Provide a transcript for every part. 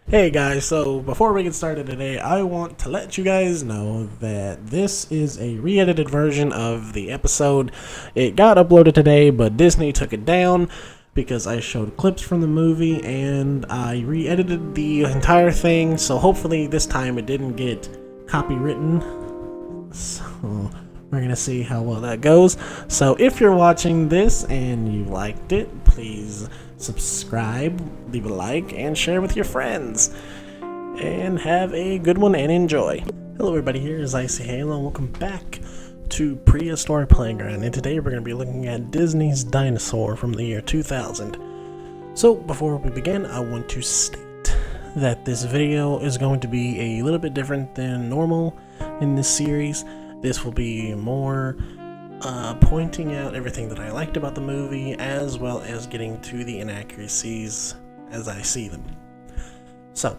Hey guys, so before we get started today, I want to let you guys know that this is a re-edited version of the episode. It got uploaded today, but Disney took it down because I showed clips from the movie and I re-edited the entire thing, so hopefully this time it didn't get copywritten. So we're gonna see how well that goes. So if you're watching this and you liked it, please subscribe, leave a like, and share with your friends. And have a good one and enjoy. Hello everybody, here is Icy Halo and welcome back to Prehistoric Playground. And today we're going to be looking at Disney's Dinosaur from the year 2000. So before we begin, I want to state that this video is going to be a little bit different than normal in this series. This will be more pointing out everything that I liked about the movie, as well as getting to the inaccuracies as I see them. So,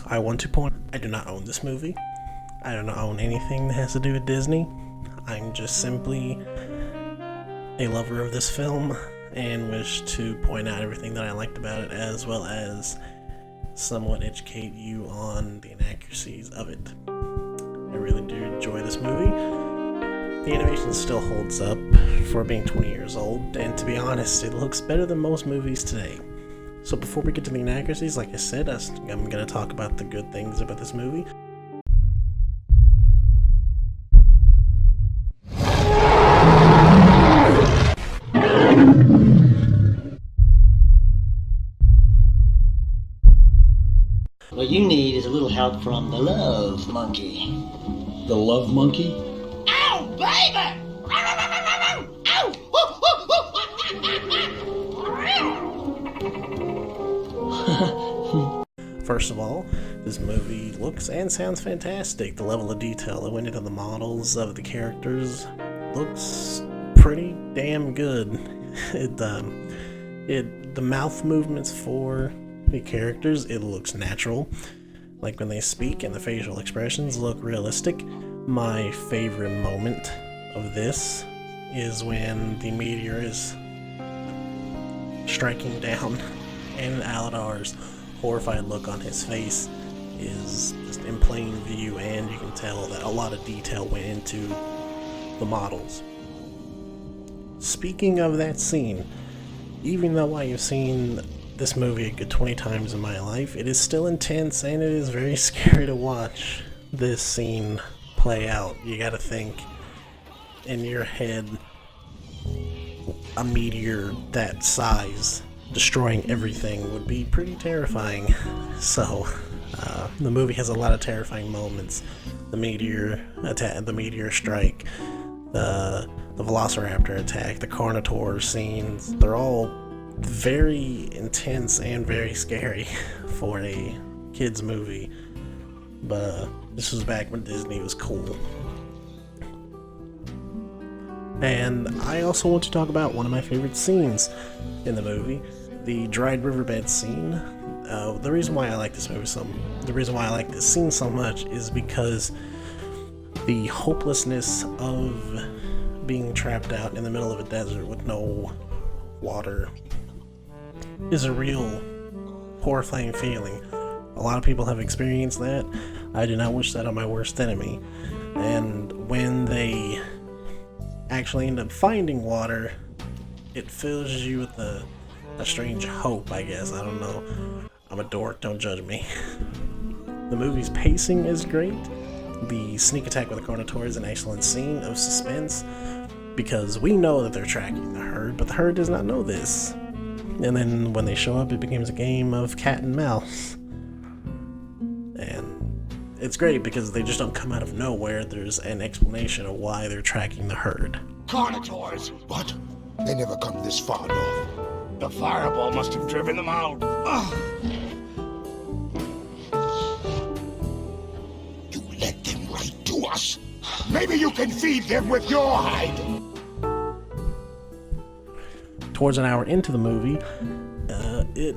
I want to point, I do not own this movie. I do not own anything that has to do with Disney. I'm just simply a lover of this film and wish to point out everything that I liked about it, as well as somewhat educate you on the inaccuracies of it. I really do enjoy this movie. The animation still holds up for being 20 years old, and to be honest, it looks better than most movies today. So before we get to the inaccuracies, like I said, I'm going to talk about the good things about this movie. What you need is a little help from the love monkey. The love monkey? Ow, baby! Ow! First of all, this movie looks and sounds fantastic. The level of detail that went into the models of the characters looks pretty damn good. The mouth movements for the characters, it looks natural. Like when they speak, and the facial expressions look realistic. My favorite moment of this is when the meteor is striking down and Aladar's horrified look on his face is just in plain view, and you can tell that a lot of detail went into the models. Speaking of that scene, even though I have seen this movie a good 20 times in my life, it is still intense and it is very scary to watch this scene play out. You gotta think in your head, a meteor that size destroying everything would be pretty terrifying. So the movie has a lot of terrifying moments. The meteor attack, the meteor strike, the velociraptor attack, the Carnotaur scenes, they're all very intense and very scary for a kids movie. But this was back when Disney was cool. And I also want to talk about one of my favorite scenes in the movie, the dried riverbed scene. The reason why I like this scene so much is because the hopelessness of being trapped out in the middle of a desert with no water is a real horrifying feeling. A lot of people have experienced that. I do not wish that on my worst enemy. And when they actually end up finding water, it fills you with a strange hope, I guess. I don't know. I'm a dork, don't judge me. The movie's pacing is great. The sneak attack with the Carnotaur is an excellent scene of suspense, because we know that they're tracking the herd, but the herd does not know this. And then when they show up, it becomes a game of cat and mouse. And it's great because they just don't come out of nowhere. There's an explanation of why they're tracking the herd. Carnotaurs! What? They never come this far north. The fireball must have driven them out. You led them right to us. Maybe you can feed them with your hide. Towards an hour into the movie, it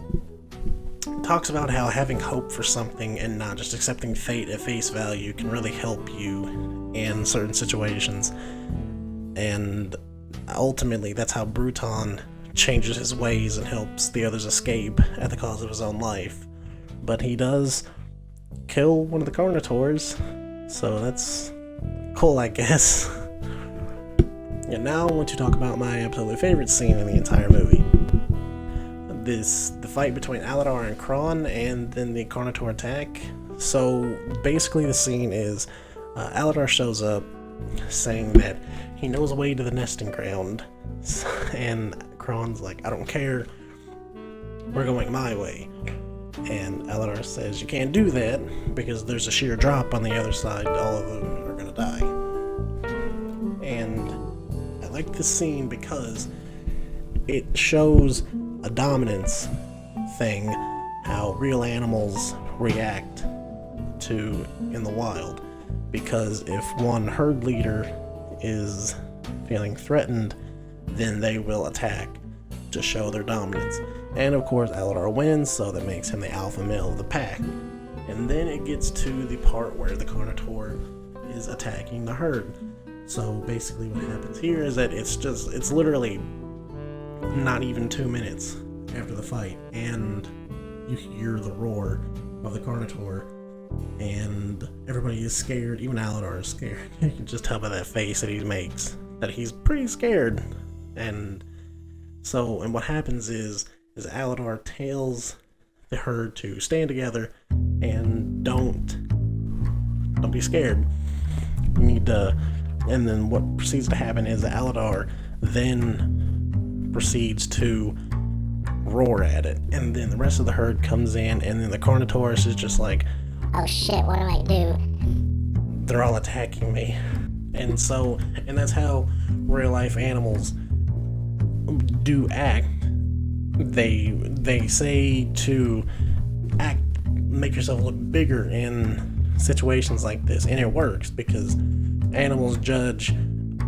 talks about how having hope for something and not just accepting fate at face value can really help you in certain situations. And ultimately, that's how Bruton changes his ways and helps the others escape at the cost of his own life. but he does kill one of the Carnotaurs, so that's cool, I guess. And now I want to talk about my absolutely favorite scene in the entire movie. The fight between Aladar and Kron, and then the Carnotaur attack. So basically the scene is Aladar shows up saying that he knows a way to the nesting ground, and Kron's like, I don't care, we're going my way. And Aladar says, you can't do that because there's a sheer drop on the other side, all of them are gonna die. And I like this scene because it shows a dominance thing, how real animals react to in the wild. Because if one herd leader is feeling threatened, then they will attack to show their dominance. And of course Aladar wins, so that makes him the alpha male of the pack. And then it gets to the part where the Carnotaur is attacking the herd. So basically what happens here is that it's literally not even 2 minutes after the fight, and you hear the roar of the Carnotaur, and everybody is scared. Even Aladar is scared. You can just tell by that face that he makes that he's pretty scared. And what happens is Aladar tells the herd to stand together and don't be scared. You need to. And then what proceeds to happen is Aladar then proceeds to roar at it, and then the rest of the herd comes in, and then the Carnotaurus is just like, oh shit, what do I do? They're all attacking me. And that's how real life animals do act. They say to act, make yourself look bigger in situations like this, and it works because animals judge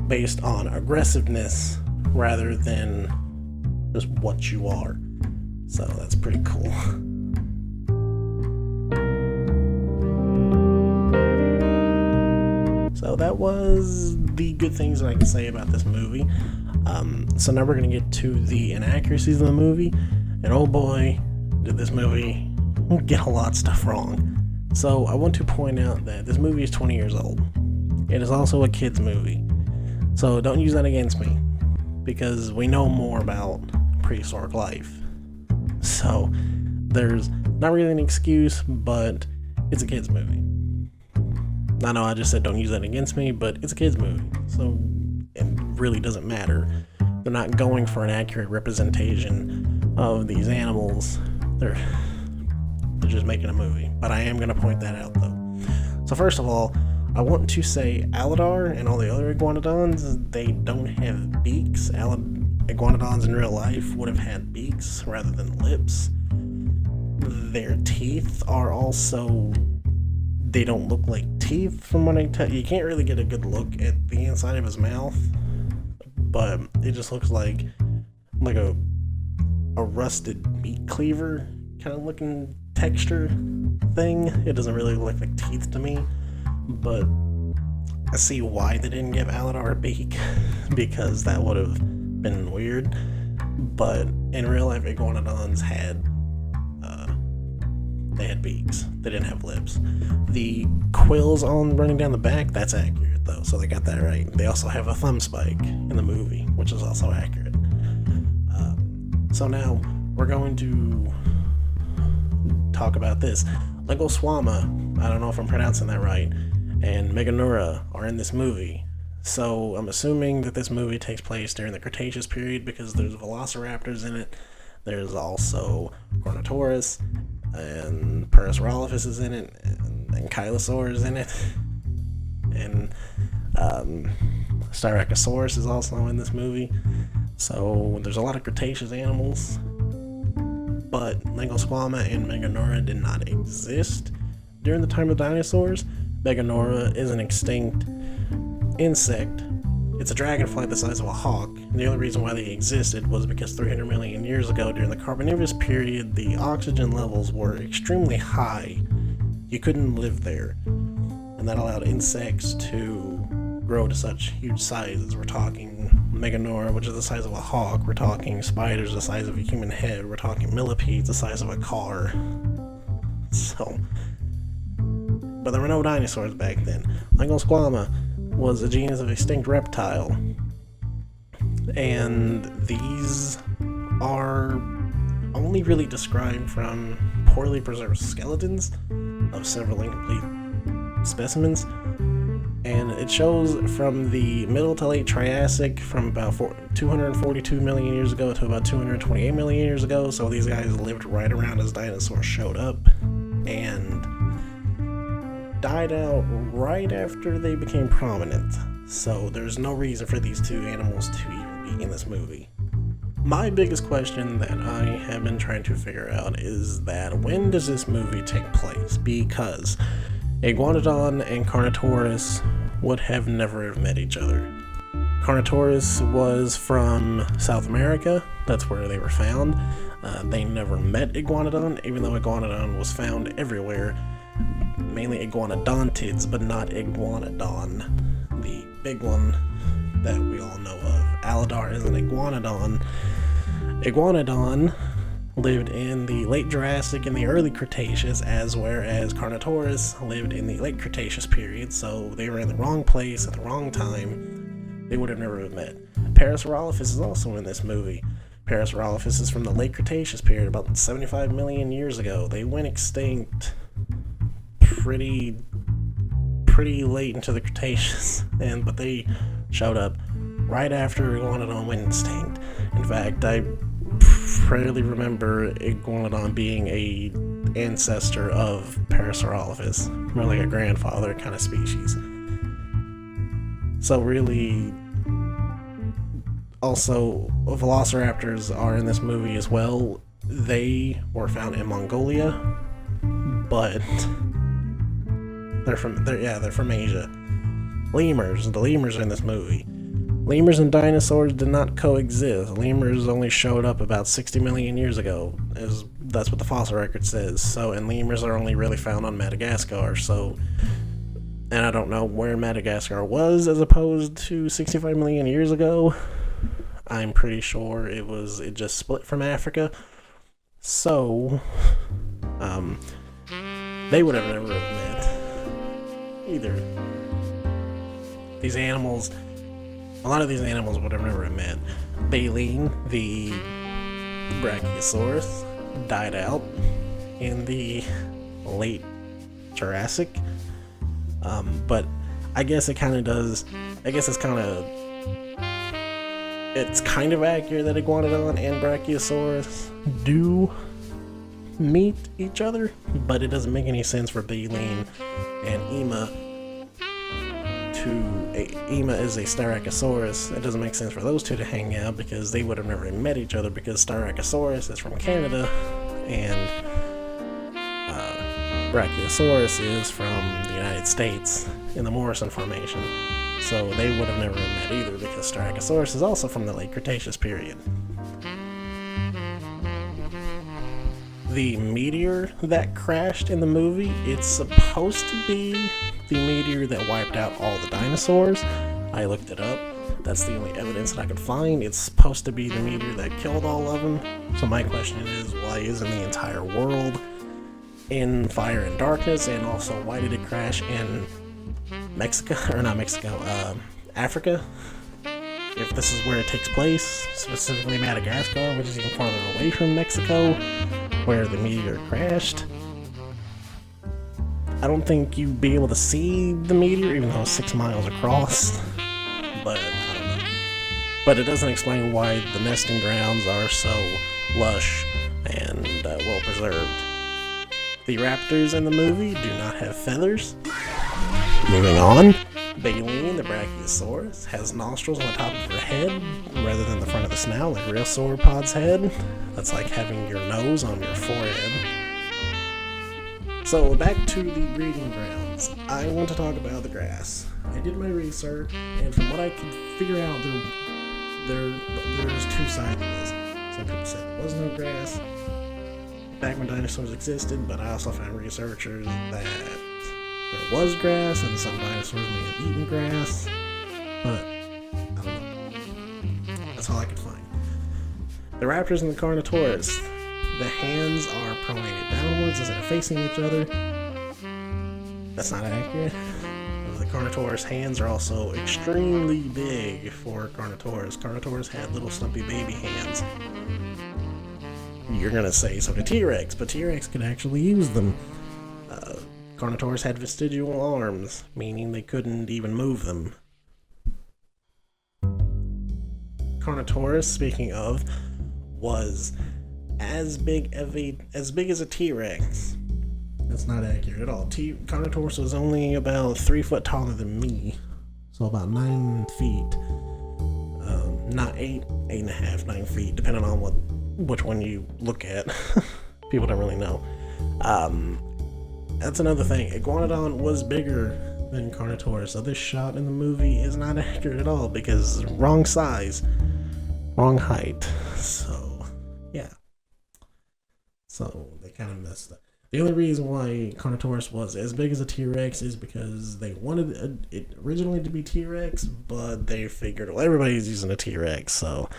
based on aggressiveness rather than just what you are. So that's pretty cool. So that was the good things that I can say about this movie. So now we're going to get to the inaccuracies of the movie. And oh boy, did this movie get a lot of stuff wrong. So I want to point out that this movie is 20 years old. It is also a kid's movie. So don't use that against me, because we know more about prehistoric life. So there's not really an excuse, but it's a kid's movie. I know I just said don't use that against me, but it's a kid's movie, so it really doesn't matter. They're not going for an accurate representation of these animals. They're just making a movie. But I am going to point that out, though. So first of all, I want to say Aladar and all the other iguanodons, they don't have beaks. Iguanodons in real life would have had beaks rather than lips. Their teeth are also, they don't look like teeth from what I tell you. You can't really get a good look at the inside of his mouth, but it just looks like a rusted meat cleaver kind of looking texture thing. It doesn't really look like teeth to me, but I see why they didn't give Aladar a beak, because that would have been weird. But in real life, iguanodons had beaks. They didn't have lips. The quills on running down the back, that's accurate though, so they got that right. They also have a thumb spike in the movie, which is also accurate. So now we're going to talk about this. Legoswama, I don't know if I'm pronouncing that right, and Meganura are in this movie. So I'm assuming that this movie takes place during the Cretaceous period because there's velociraptors in it. There's also Carnotaurus, and Parasaurolophus is in it, and Chylosaur is in it, and Styracosaurus is also in this movie. So there's a lot of Cretaceous animals, but Legoswama and Meganura did not exist during the time of dinosaurs. Meganura is an extinct insect. It's a dragonfly the size of a hawk, and the only reason why they existed was because 300 million years ago, during the Carboniferous period, the oxygen levels were extremely high. You couldn't live there, and that allowed insects to grow to such huge sizes. We're talking Meganura, which is the size of a hawk. We're talking spiders the size of a human head. We're talking millipedes the size of a car. So, but there were no dinosaurs back then. Lingosquama was a genus of extinct reptile, and these are only really described from poorly preserved skeletons of several incomplete specimens, and it shows from the middle to late Triassic, from about 242 million years ago to about 228 million years ago. So these guys lived right around as dinosaurs showed up, and died out right after they became prominent. So there's no reason for these two animals to even be in this movie. My biggest question that I have been trying to figure out is that when does this movie take place? Because Iguanodon and Carnotaurus would have never have met each other. Carnotaurus was from South America, that's where they were found. They never met Iguanodon, even though Iguanodon was found everywhere. Mainly iguanodontids, but not Iguanodon, the big one that we all know of. Aladar is an iguanodon. Iguanodon lived in the late Jurassic and the early Cretaceous, whereas Carnotaurus lived in the late Cretaceous period, so they were in the wrong place at the wrong time. They would have never met. Parasaurolophus is also in this movie. Parasaurolophus is from the late Cretaceous period, about 75 million years ago. They went extinct pretty late into the Cretaceous, but they showed up right after Iguanodon went extinct. In fact, I rarely remember Iguanodon being a ancestor of Parasaurolophus, more like a grandfather kind of species. So really, also velociraptors are in this movie as well. They were found in Mongolia, but they're from Asia. Lemurs, the lemurs are in this movie. Lemurs and dinosaurs did not coexist. Lemurs only showed up about 60 million years ago, that's what the fossil record says. So, and lemurs are only really found on Madagascar. So, and I don't know where Madagascar was as opposed to 65 million years ago. I'm pretty sure it just split from Africa. So, they would have never met either. These animals, a lot of these animals would have never met. Baleen, the Brachiosaurus, died out in the late Jurassic. But I guess it kind of does. I guess it's kind of accurate that Iguanodon and Brachiosaurus do meet each other, but it doesn't make any sense for Baleen and Ema is a Styracosaurus. It doesn't make sense for those two to hang out because they would have never met each other, because Styracosaurus is from Canada and Brachiosaurus is from the United States in the Morrison Formation. So they would have never met either, because Styracosaurus is also from the late Cretaceous period. The meteor that crashed in the movie, it's supposed to be the meteor that wiped out all the dinosaurs. I looked it up. That's the only evidence that I could find. It's supposed to be the meteor that killed all of them. So my question is, why isn't the entire world in fire and darkness? And also, why did it crash in Africa? If this is where it takes place, specifically Madagascar, which is even farther away from Mexico, where the meteor crashed. I don't think you'd be able to see the meteor, even though it's 6 miles across. But I don't know. But it doesn't explain why the nesting grounds are so lush and well preserved. The raptors in the movie do not have feathers. Moving on. Baleen, the Brachiosaurus, has nostrils on the top of her head rather than the front of the snout like real sauropod's head. That's like having your nose on your forehead. So back to the breeding grounds. I want to talk about the grass. I did my research, and from what I could figure out, there's two sides of this. Some people said there was no grass back when dinosaurs existed, but I also found researchers that there was grass, and some dinosaurs may have eaten grass, but I don't know. That's all I could find. The raptors and the Carnotaurus. the hands are pointed downwards instead of facing each other. That's not accurate. The Carnotaurus hands are also extremely big for Carnotaurus. Carnotaurus had little stumpy baby hands. You're gonna say so did T-Rex, but T-Rex could actually use them. Carnotaurus had vestigial arms, meaning they couldn't even move them. Carnotaurus, speaking of, was as big as a T-Rex. That's not accurate at all. Carnotaurus was only about 3 foot taller than me, so about 9 feet. Not 8.5, 9 feet, depending on which one you look at. People don't really know. That's another thing. Iguanodon was bigger than Carnotaurus, so this shot in the movie is not accurate at all because wrong size, wrong height. So, yeah. So, they kind of messed up. The only reason why Carnotaurus was as big as a T-Rex is because they wanted it originally to be T-Rex, but they figured, well, everybody's using a T-Rex, so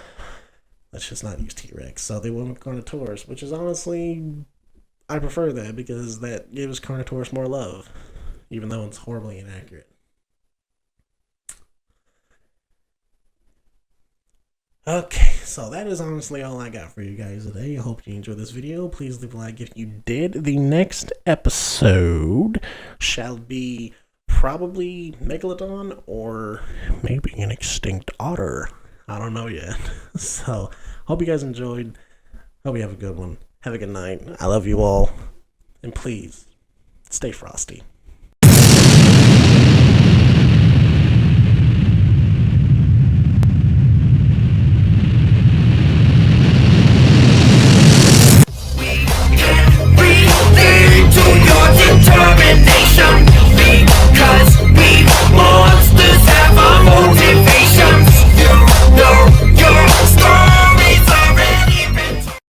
let's just not use T-Rex. So they went with Carnotaurus, which is honestly, I prefer that because that gives Carnotaurus more love, even though it's horribly inaccurate. Okay, so that is honestly all I got for you guys today. I hope you enjoyed this video. Please leave a like if you did. The next episode shall be probably Megalodon or maybe an extinct otter. I don't know yet. So, hope you guys enjoyed. Hope you have a good one. Have a good night. I love you all. And please, stay frosty.